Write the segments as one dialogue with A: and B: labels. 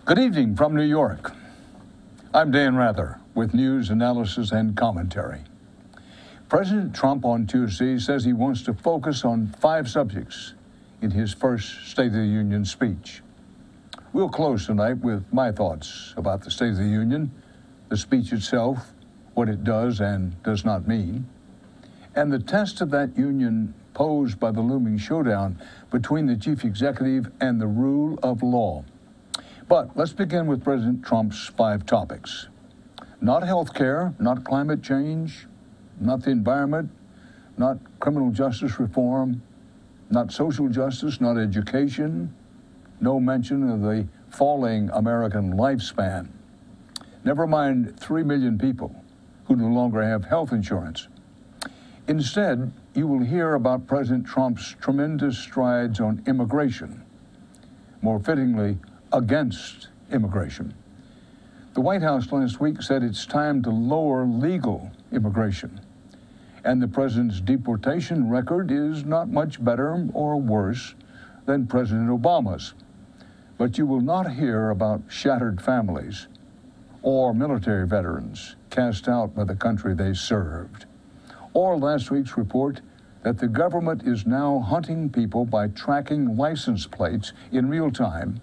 A: Good evening from New York. I'm Dan Rather with news, analysis, and commentary. President Trump on Tuesday says he wants to focus on 5 subjects in his first State of the Union speech. We'll close tonight with my thoughts about the State of the Union, the speech itself, what it does and does not mean, and the test of that union posed by the looming showdown between the chief executive and the rule of law. But let's begin with President Trump's 5 topics. Not health care, not climate change, not the environment, not criminal justice reform, not social justice, not education, no mention of the falling American lifespan. Never mind 3 million people who no longer have health insurance. Instead, you will hear about President Trump's tremendous strides on immigration, more fittingly, against immigration. The White House last week said it's time to lower legal immigration, and the president's deportation record is not much better or worse than President Obama's. But you will not hear about shattered families or military veterans cast out by the country they served, or last week's report that the government is now hunting people by tracking license plates in real time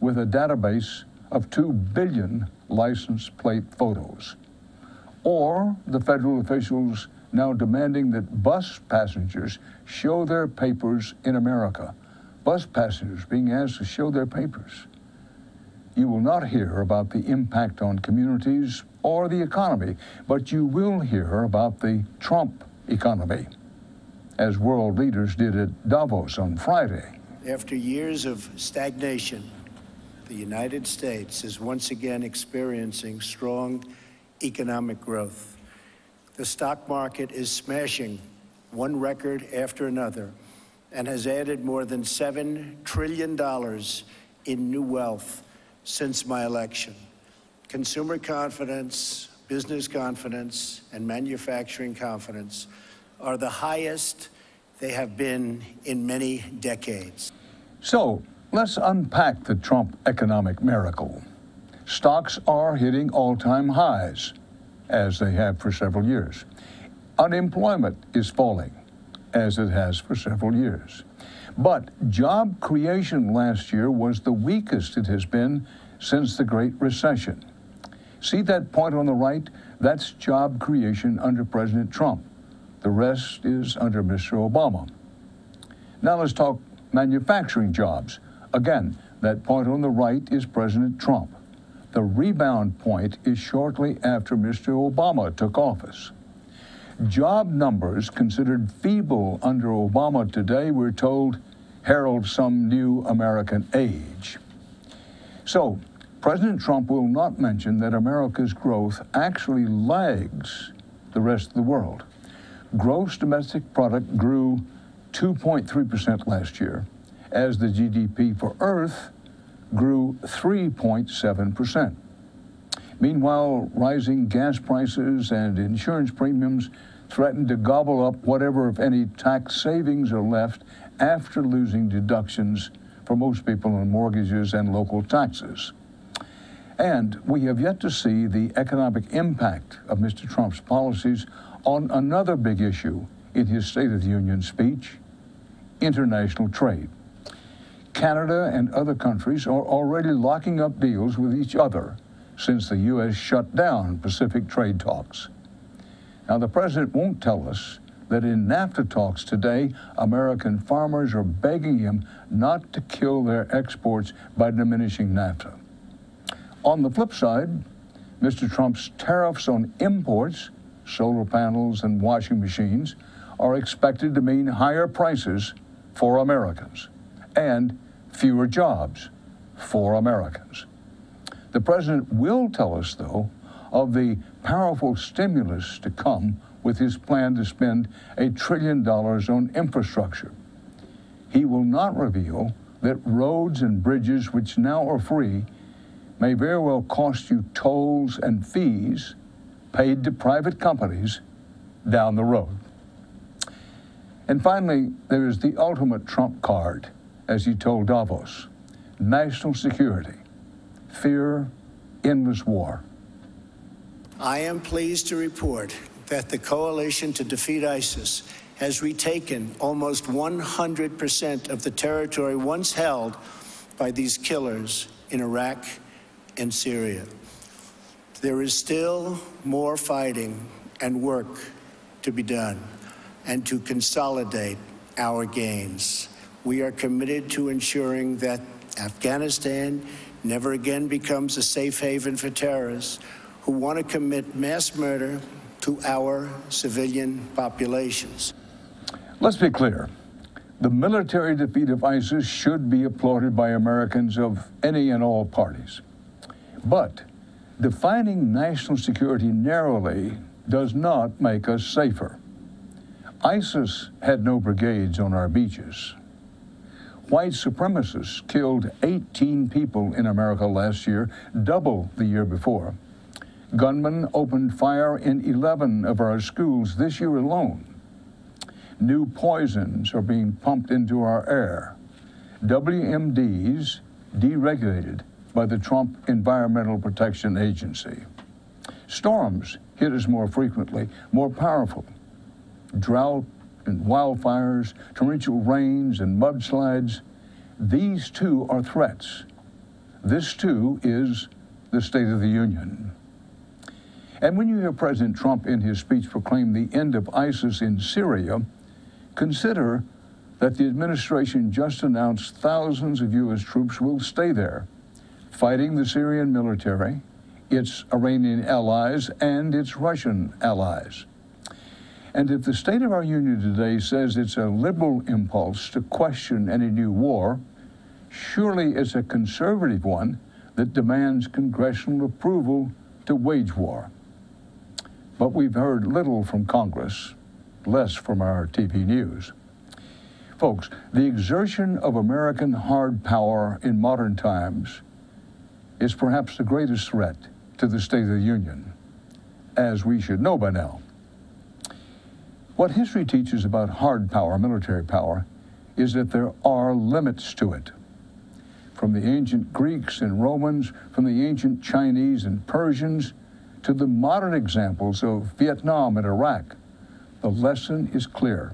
A: with a database of 2 billion license plate photos. Or the federal officials now demanding that bus passengers show their papers in America. Bus passengers being asked to show their papers. You will not hear about the impact on communities or the economy, but you will hear about the Trump economy, as world leaders did at Davos on Friday.
B: After years of stagnation, the United States is once again experiencing strong economic growth. The stock market is smashing one record after another and has added more than $7 trillion in new wealth since my election. Consumer confidence, business confidence, and manufacturing confidence are the highest they have been in many decades.
A: So, let's unpack the Trump economic miracle. Stocks are hitting all-time highs, as they have for several years. Unemployment is falling, as it has for several years. But job creation last year was the weakest it has been since the Great Recession. See that point on the right? That's job creation under President Trump. The rest is under Mr. Obama. Now let's talk manufacturing jobs. Again, that point on the right is President Trump. The rebound point is shortly after Mr. Obama took office. Job numbers considered feeble under Obama today, we're told, herald some new American age. So, President Trump will not mention that America's growth actually lags the rest of the world. Gross domestic product grew 2.3% last year, as the GDP for Earth grew 3.7%. Meanwhile, rising gas prices and insurance premiums threaten to gobble up whatever, if any, tax savings are left after losing deductions for most people on mortgages and local taxes. And we have yet to see the economic impact of Mr. Trump's policies on another big issue in his State of the Union speech: international trade. Canada and other countries are already locking up deals with each other since the U.S. shut down Pacific trade talks. Now, the president won't tell us that in NAFTA talks today, American farmers are begging him not to kill their exports by diminishing NAFTA. On the flip side, Mr. Trump's tariffs on imports, solar panels and washing machines, are expected to mean higher prices for Americans and fewer jobs for Americans. The president will tell us, though, of the powerful stimulus to come with his plan to spend $1 trillion on infrastructure. He will not reveal that roads and bridges, which now are free, may very well cost you tolls and fees paid to private companies down the road. And finally, there is the ultimate trump card, as he told Davos: national security. fear, endless war.
B: I am pleased to report that the coalition to defeat ISIS has retaken almost 100% of the territory once held by these killers in Iraq and Syria. There is still more fighting and work to be done and to consolidate our gains. We are committed to ensuring that Afghanistan never again becomes a safe haven for terrorists who want to commit mass murder to our civilian populations.
A: Let's be clear. The military defeat of ISIS should be applauded by Americans of any and all parties. But defining national security narrowly does not make us safer. ISIS had no brigades on our beaches. White supremacists killed 18 people in America last year, double the year before. Gunmen opened fire in 11 of our schools this year alone. New poisons are being pumped into our air. WMDs deregulated by the Trump Environmental Protection Agency. Storms hit us more frequently, more powerful. Drought and wildfires, torrential rains and mudslides, these too are threats. This too is the State of the Union. And when you hear President Trump in his speech proclaim the end of ISIS in Syria, consider that the administration just announced thousands of U.S. troops will stay there, fighting the Syrian military, its Iranian allies, and its Russian allies. And if the State of our Union today says it's a liberal impulse to question any new war, surely it's a conservative one that demands congressional approval to wage war. But we've heard little from Congress, less from our TV news. Folks, the exertion of American hard power in modern times is perhaps the greatest threat to the State of the Union, as we should know by now. What history teaches about hard power, military power, is that there are limits to it. From the ancient Greeks and Romans, from the ancient Chinese and Persians, to the modern examples of Vietnam and Iraq, the lesson is clear.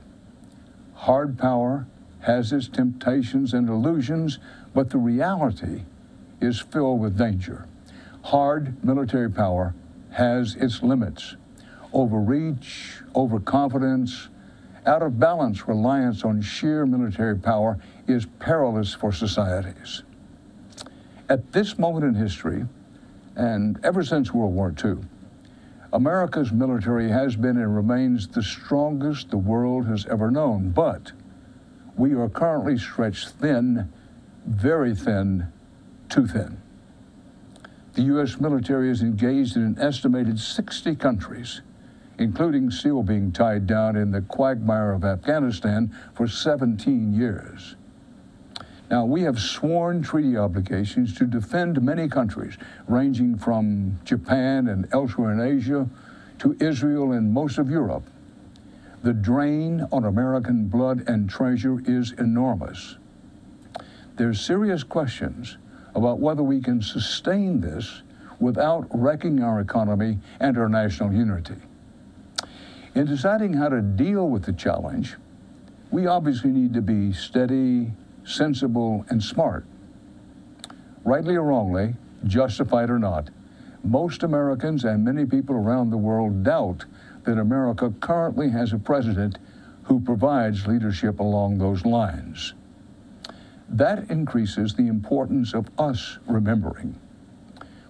A: Hard power has its temptations and illusions, but the reality is filled with danger. Hard military power has its limits. Overreach, overconfidence, out of balance reliance on sheer military power is perilous for societies. At this moment in history, and ever since World War II, America's military has been and remains the strongest the world has ever known, but we are currently stretched thin, very thin, too thin. The U.S. military is engaged in an estimated 60 countries, including still being tied down in the quagmire of Afghanistan for 17 years. Now, we have sworn treaty obligations to defend many countries, ranging from Japan and elsewhere in Asia to Israel and most of Europe. The drain on American blood and treasure is enormous. There's serious questions about whether we can sustain this without wrecking our economy and our national unity. In deciding how to deal with the challenge, we obviously need to be steady, sensible, and smart. Rightly or wrongly, justified or not, most Americans and many people around the world doubt that America currently has a president who provides leadership along those lines. That increases the importance of us remembering.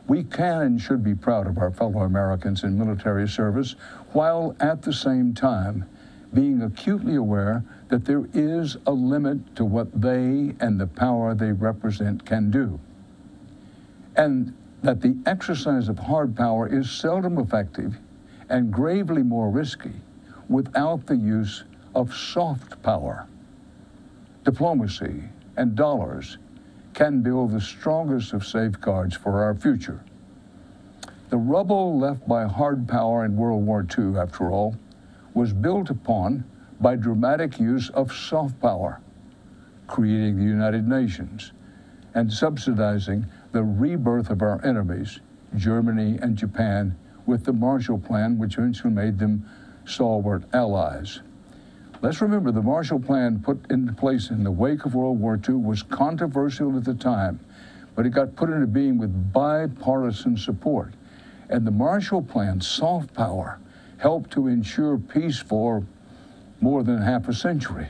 A: We can and should be proud of our fellow Americans in military service, while at the same time being acutely aware that there is a limit to what they and the power they represent can do. And that the exercise of hard power is seldom effective and gravely more risky without the use of soft power. Diplomacy and dollars can build the strongest of safeguards for our future. The rubble left by hard power in World War II, after all, was built upon by dramatic use of soft power, creating the United Nations and subsidizing the rebirth of our enemies, Germany and Japan, with the Marshall Plan, which eventually made them stalwart allies. Let's remember the Marshall Plan put into place in the wake of World War II was controversial at the time, but it got put into being with bipartisan support. And the Marshall Plan, soft power, helped to ensure peace for more than half a century.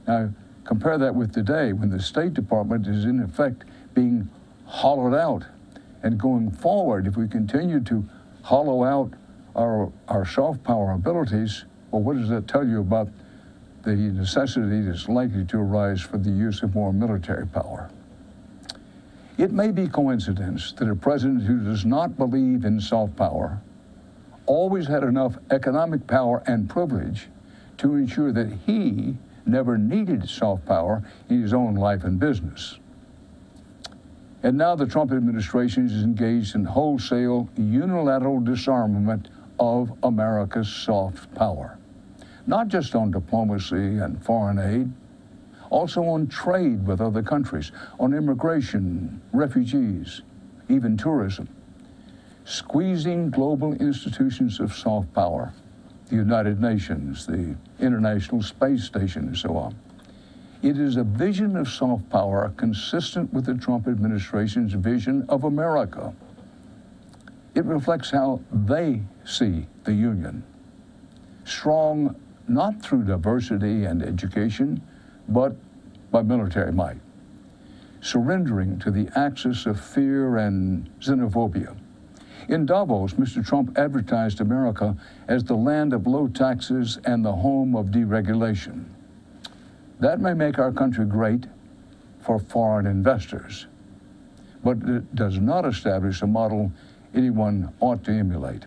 A: Now, compare that with today, when the State Department is in effect being hollowed out. And going forward, if we continue to hollow out our soft power abilities, well, what does that tell you about the necessity that's likely to arise for the use of more military power? It may be coincidence that a president who does not believe in soft power always had enough economic power and privilege to ensure that he never needed soft power in his own life and business. And now the Trump administration is engaged in wholesale unilateral disarmament of America's soft power, not just on diplomacy and foreign aid, also on trade with other countries, on immigration, refugees, even tourism, squeezing global institutions of soft power, the United Nations, the International Space Station, and so on. It is a vision of soft power consistent with the Trump administration's vision of America. It reflects how they see the Union. Strong not through diversity and education, but by military might. Surrendering to the axis of fear and xenophobia. In Davos, Mr. Trump advertised America as the land of low taxes and the home of deregulation. That may make our country great for foreign investors, but it does not establish a model anyone ought to emulate.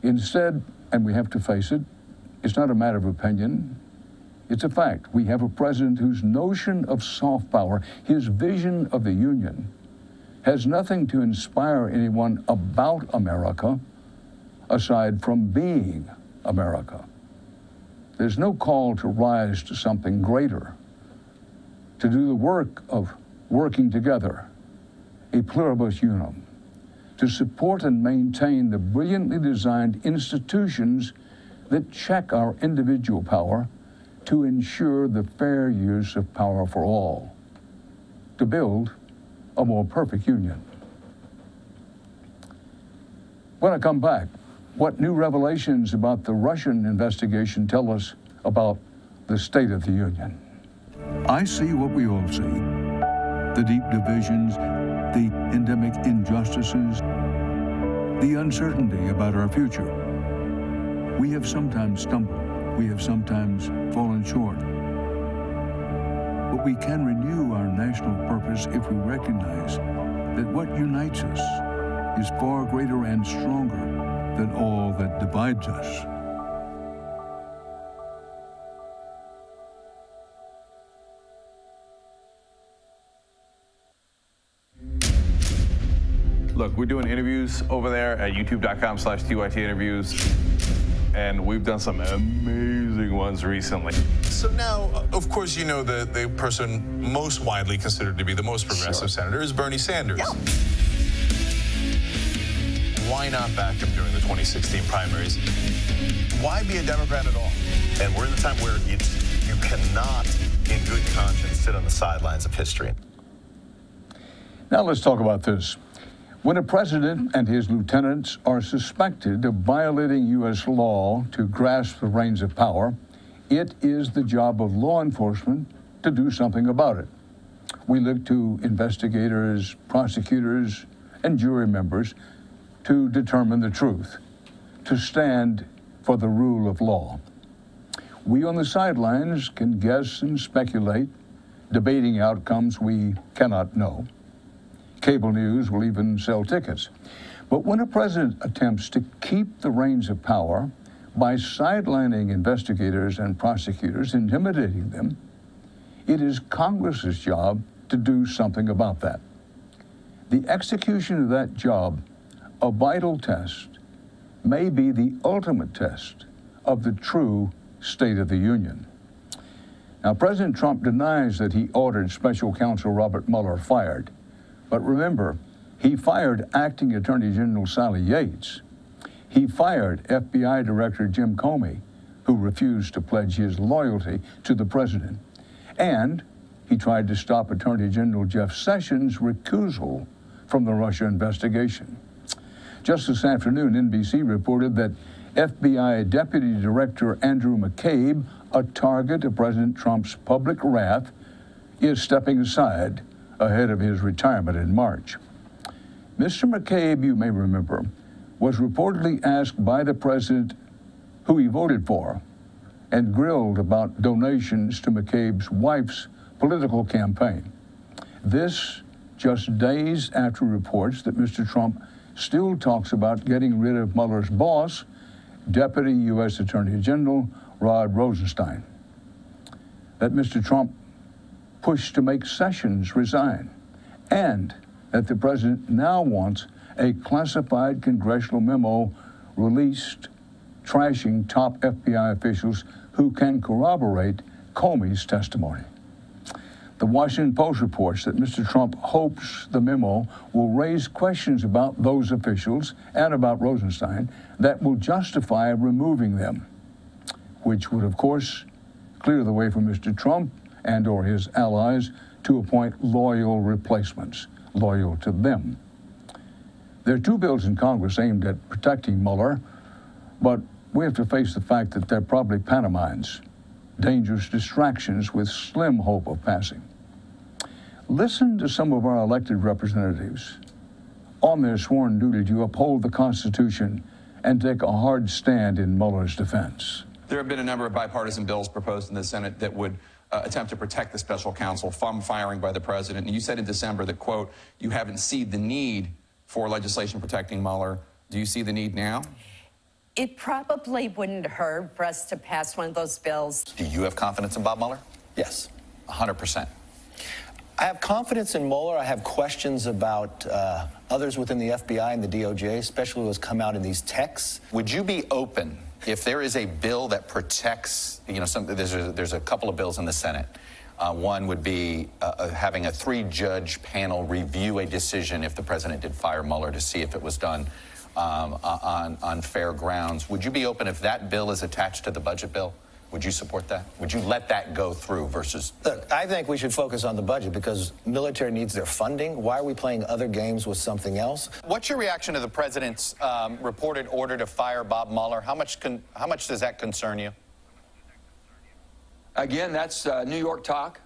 A: Instead, and we have to face it, it's not a matter of opinion, it's a fact. We have a president whose notion of soft power, his vision of the Union, has nothing to inspire anyone about America aside from being America. There's no call to rise to something greater, to do the work of working together, a pluribus unum, to support and maintain the brilliantly designed institutions that check our individual power to ensure the fair use of power for all, to build a more perfect union. When I come back, what new revelations about the Russian investigation tell us about the state of the Union? I see what we all see. The deep divisions, the endemic injustices, the uncertainty about our future. We have sometimes stumbled. We have sometimes fallen short. But we can renew our national purpose if we recognize that what unites us is far greater and stronger than all that divides us.
C: Look, we're doing interviews over there at youtube.com/TYT interviews, and we've done some amazing ones recently.
D: So now, of course, you know the person most widely considered to be the most progressive senator is Bernie Sanders. Yeah. Why not back him during the 2016 primaries? Why be a Democrat at all? And we're in the time where you cannot, in good conscience, sit on the sidelines of history.
A: Now let's talk about this. When a president and his lieutenants are suspected of violating U.S. law to grasp the reins of power, it is the job of law enforcement to do something about it. We look to investigators, prosecutors, and jury members to determine the truth, to stand for the rule of law. We on the sidelines can guess and speculate, debating outcomes we cannot know. Cable news will even sell tickets. But when a president attempts to keep the reins of power by sidelining investigators and prosecutors, intimidating them, it is Congress's job to do something about that. The execution of that job, a vital test, may be the ultimate test of the true State of the Union. Now, President Trump denies that he ordered Special Counsel Robert Mueller fired. But remember, he fired Acting Attorney General Sally Yates. He fired FBI Director Jim Comey, who refused to pledge his loyalty to the president. And he tried to stop Attorney General Jeff Sessions' recusal from the Russia investigation. Just this afternoon, NBC reported that FBI Deputy Director Andrew Mccabe, a target of President Trump's public wrath, is stepping aside ahead of his retirement in March. Mr. Mccabe, you may remember, was reportedly asked by the president who he voted for and grilled about donations to McCabe's wife's political campaign. This just days after reports that Mr. Trump still talks about getting rid of Mueller's boss, Deputy U.S. Attorney General Rod Rosenstein. That Mr. Trump pushed to make Sessions resign, and that the president now wants a classified congressional memo released trashing top FBI officials who can corroborate Comey's testimony. The Washington Post reports that Mr. Trump hopes the memo will raise questions about those officials and about Rosenstein that will justify removing them, which would, of course, clear the way for Mr. Trump and or his allies to appoint loyal replacements, loyal to them. There are two bills in Congress aimed at protecting Mueller, but we have to face the fact that they're probably pantomimes, dangerous distractions with slim hope of passing. Listen to some of our elected representatives on their sworn duty to uphold the Constitution and take a hard stand in Mueller's defense.
E: There have been a number of bipartisan bills proposed in the Senate that would attempt to protect the special counsel from firing by the president. And you said in December that, quote, you haven't seen the need for legislation protecting Mueller. Do you see the need now?
F: It probably wouldn't hurt for us to pass one of those bills.
G: Do you have confidence in Bob Mueller?
H: Yes.
G: 100%.
H: I have confidence in Mueller. I have questions about others within the FBI and the DOJ, especially what's come out in these texts.
G: Would you be open if there is a bill that protects, there's a couple of bills in the Senate. One would be having a 3-judge panel review a decision if the president did fire Mueller to see if it was done on fair grounds. Would you be open if that bill is attached to the budget bill? Would you support that? Would you let that go through versus...
H: Look, I think we should focus on the budget because military needs their funding. Why are we playing other games with something else?
G: What's your reaction to the president's reported order to fire Bob Mueller? How much does that concern you?
I: Again, that's New York talk.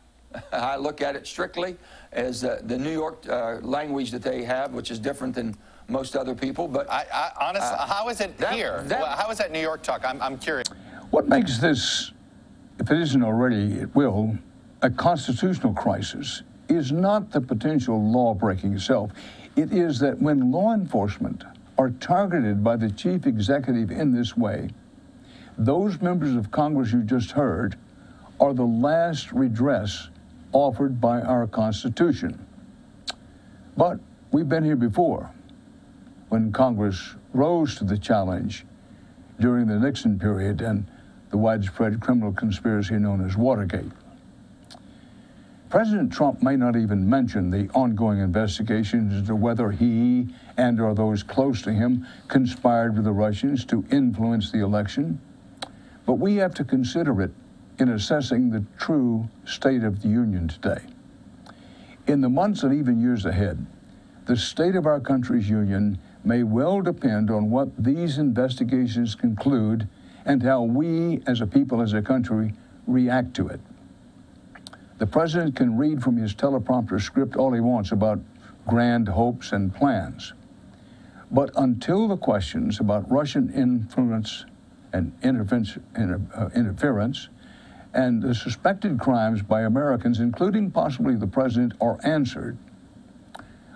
I: I look at it strictly as the New York language that they have, which is different than most other people. But
G: honestly, how is it here? How is that New York talk? I'm curious.
A: What makes this, if it isn't already, it will, a constitutional crisis is not the potential law-breaking itself. It is that when law enforcement are targeted by the chief executive in this way, those members of Congress you just heard are the last redress offered by our Constitution. But we've been here before, when Congress rose to the challenge during the Nixon period and the widespread criminal conspiracy known as Watergate. President Trump may not even mention the ongoing investigations into whether he and or those close to him conspired with the Russians to influence the election, but we have to consider it in assessing the true state of the union today. In the months and even years ahead, the state of our country's union may well depend on what these investigations conclude and how we as a people, as a country, react to it. The president can read from his teleprompter script all he wants about grand hopes and plans. But until the questions about Russian influence and interference and the suspected crimes by Americans, including possibly the president, are answered,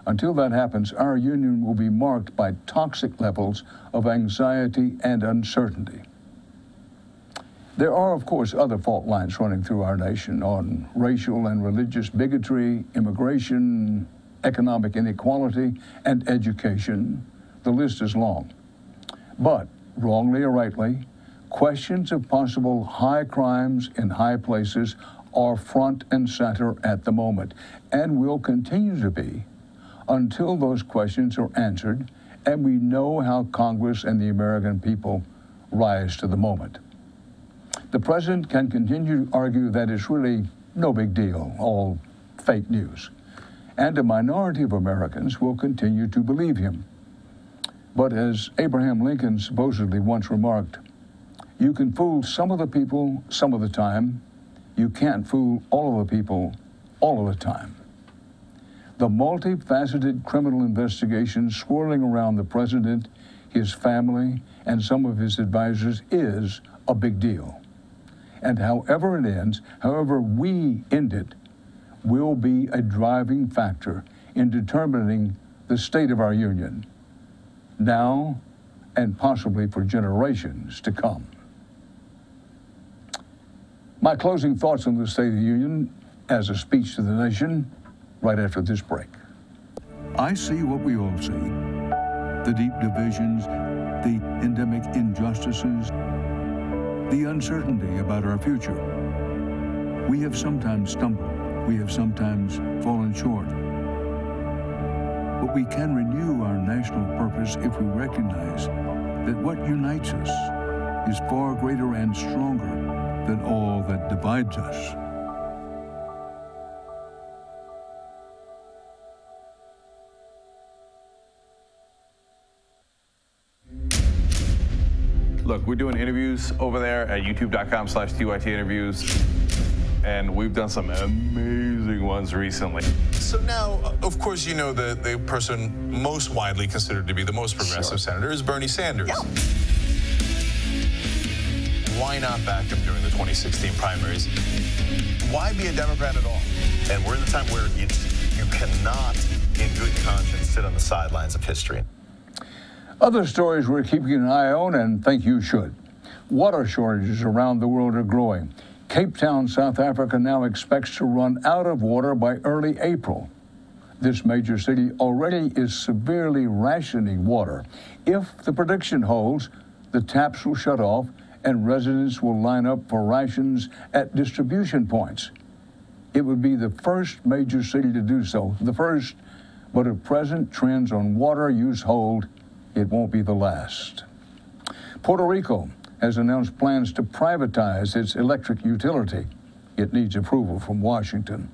A: until that happens, our union will be marked by toxic levels of anxiety and uncertainty. There are, of course, other fault lines running through our nation on racial and religious bigotry, immigration, economic inequality, and education. The list is long. But, wrongly or rightly, questions of possible high crimes in high places are front and center at the moment, and will continue to be, until those questions are answered and we know how Congress and the American people rise to the moment. The president can continue to argue that it's really no big deal, all fake news. And a minority of Americans will continue to believe him. But as Abraham Lincoln supposedly once remarked, you can fool some of the people some of the time. You can't fool all of the people all of the time. The multifaceted criminal investigation swirling around the president, his family, and some of his advisors is a big deal. And however it ends, however we end it, will be a driving factor in determining the state of our union, now and possibly for generations to come. My closing thoughts on the State of the Union as a speech to the nation right after this break. I see what we all see. The deep divisions, the endemic injustices, the uncertainty about our future. We have sometimes stumbled. We have sometimes fallen short. But we can renew our national purpose if we recognize that what unites us is far greater and stronger than all that divides us.
C: Look, we're doing interviews over there at youtube.com/TYT interviews, and we've done some amazing ones recently.
D: So now, of course, you know the person most widely considered to be the most progressive senator is Bernie Sanders.
H: Yeah.
D: Why not back him during the 2016 primaries? Why be a Democrat at all? And we're in a time where you cannot, in good conscience, sit on the sidelines of history.
A: Other stories we're keeping an eye on and think you should. Water shortages around the world are growing. Cape Town, South Africa now expects to run out of water by early April. This major city already is severely rationing water. If the prediction holds, the taps will shut off and residents will line up for rations at distribution points. It would be the first major city to do so, the first, but if present trends on water use hold, it won't be the last. Puerto Rico has announced plans to privatize its electric utility. It needs approval from Washington.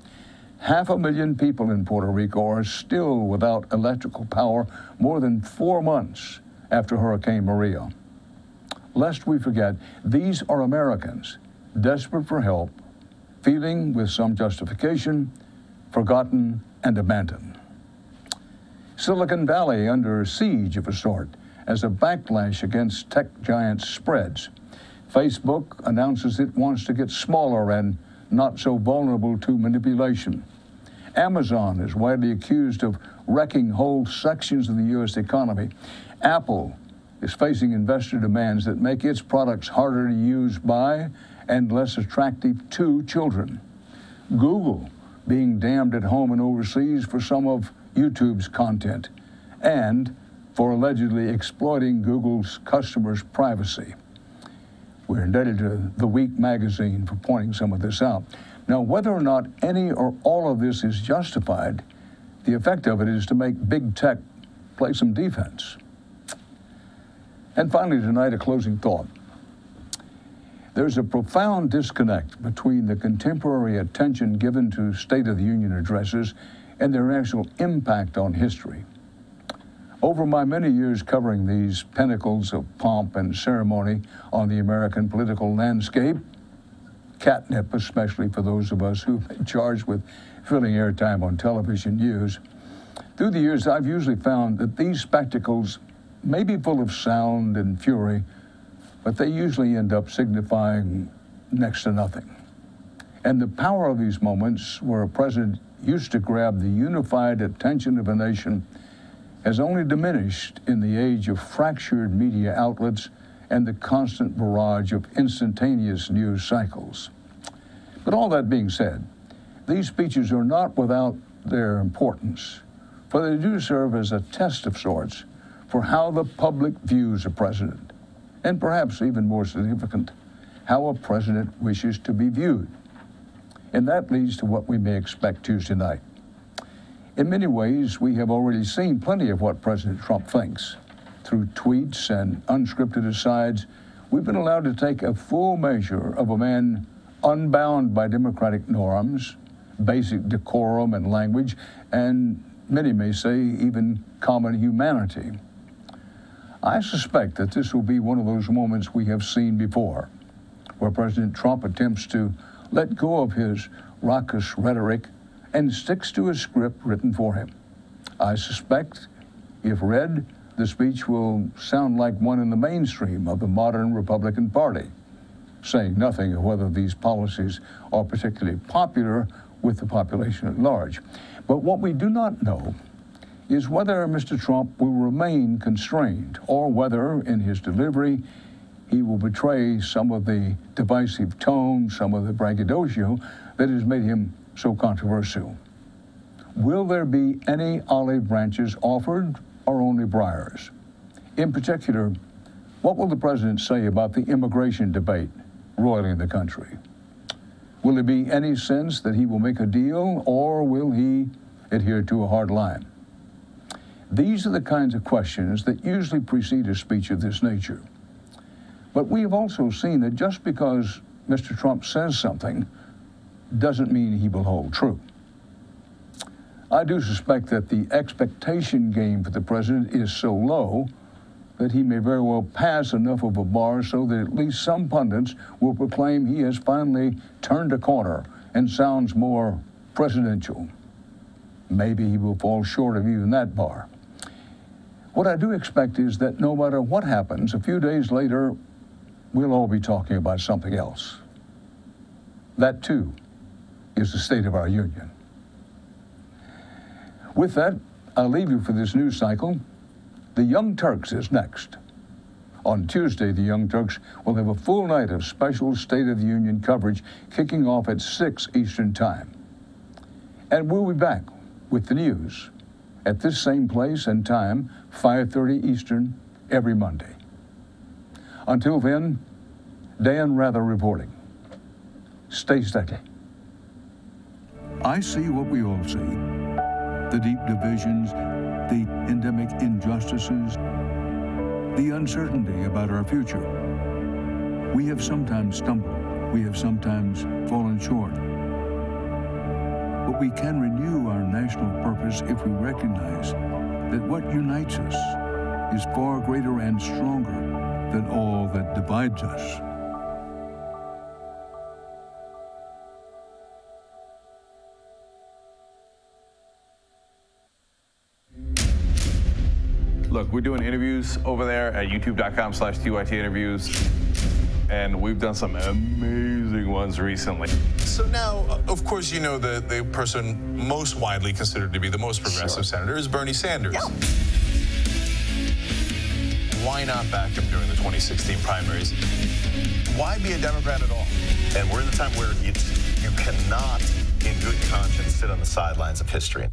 A: 500,000 people in Puerto Rico are still without electrical power more than 4 months after Hurricane Maria. Lest we forget, these are Americans desperate for help, feeling with some justification, forgotten and abandoned. Silicon Valley under siege of a sort as a backlash against tech giants spreads. Facebook announces it wants to get smaller and not so vulnerable to manipulation. Amazon is widely accused of wrecking whole sections of the U.S. economy. Apple is facing investor demands that make its products harder to use by and less attractive to children. Google being damned at home and overseas for some of YouTube's content and for allegedly exploiting Google's customers' privacy. We're indebted to The Week magazine for pointing some of this out. Now, whether or not any or all of this is justified, the effect of it is to make big tech play some defense. And finally tonight, a closing thought. There's a profound disconnect between the contemporary attention given to State of the Union addresses and their actual impact on history. Over my many years covering these pinnacles of pomp and ceremony on the American political landscape, catnip especially for those of us who've been charged with filling airtime on television news, through the years I've usually found that these spectacles may be full of sound and fury, but they usually end up signifying next to nothing. And the power of these moments, where a president used to grab the unified attention of a nation, has only diminished in the age of fractured media outlets and the constant barrage of instantaneous news cycles. But all that being said, these speeches are not without their importance, for they do serve as a test of sorts for how the public views a president, and perhaps even more significant, how a president wishes to be viewed. And that leads to what we may expect Tuesday night. In many ways, we have already seen plenty of what President Trump thinks. Through tweets and unscripted asides, we've been allowed to take a full measure of a man unbound by democratic norms, basic decorum and language, and many may say even common humanity. I suspect that this will be one of those moments we have seen before, where President Trump attempts to let go of his raucous rhetoric and sticks to a script written for him. I suspect, if read, the speech will sound like one in the mainstream of the modern Republican Party, saying nothing of whether these policies are particularly popular with the population at large. But what we do not know is whether Mr. Trump will remain constrained or whether, in his delivery, he will betray some of the divisive tone, some of the braggadocio that has made him so controversial. Will there be any olive branches offered or only briars? In particular, what will the president say about the immigration debate roiling the country? Will there be any sense that he will make a deal, or will he adhere to a hard line? These are the kinds of questions that usually precede a speech of this nature. But we have also seen that just because Mr. Trump says something doesn't mean he will hold true. I do suspect that the expectation game for the president is so low that he may very well pass enough of a bar so that at least some pundits will proclaim he has finally turned a corner and sounds more presidential. Maybe he will fall short of even that bar. What I do expect is that no matter what happens, a few days later, we'll all be talking about something else. That, too, is the state of our union. With that, I'll leave you for this news cycle. The Young Turks is next. On Tuesday, the Young Turks will have a full night of special State of the Union coverage kicking off at 6 Eastern Time. And we'll be back with the news at this same place and time, 5:30 Eastern, every Monday. Until then, Dan Rather reporting. Stay steady. I see what we all see. The deep divisions, the endemic injustices, the uncertainty about our future. We have sometimes stumbled. We have sometimes fallen short. But we can renew our national purpose if we recognize that what unites us is far greater and stronger than all that divides us.
C: Look, we're doing interviews over there at youtube.com/TYT interviews, and we've done some amazing ones recently.
D: So now, of course, you know the person most widely considered to be the most progressive senator is Bernie Sanders. Yeah. Why not back him during the 2016 primaries? Why be a Democrat at all? And we're in the time where you cannot, in good conscience, sit on the sidelines of history.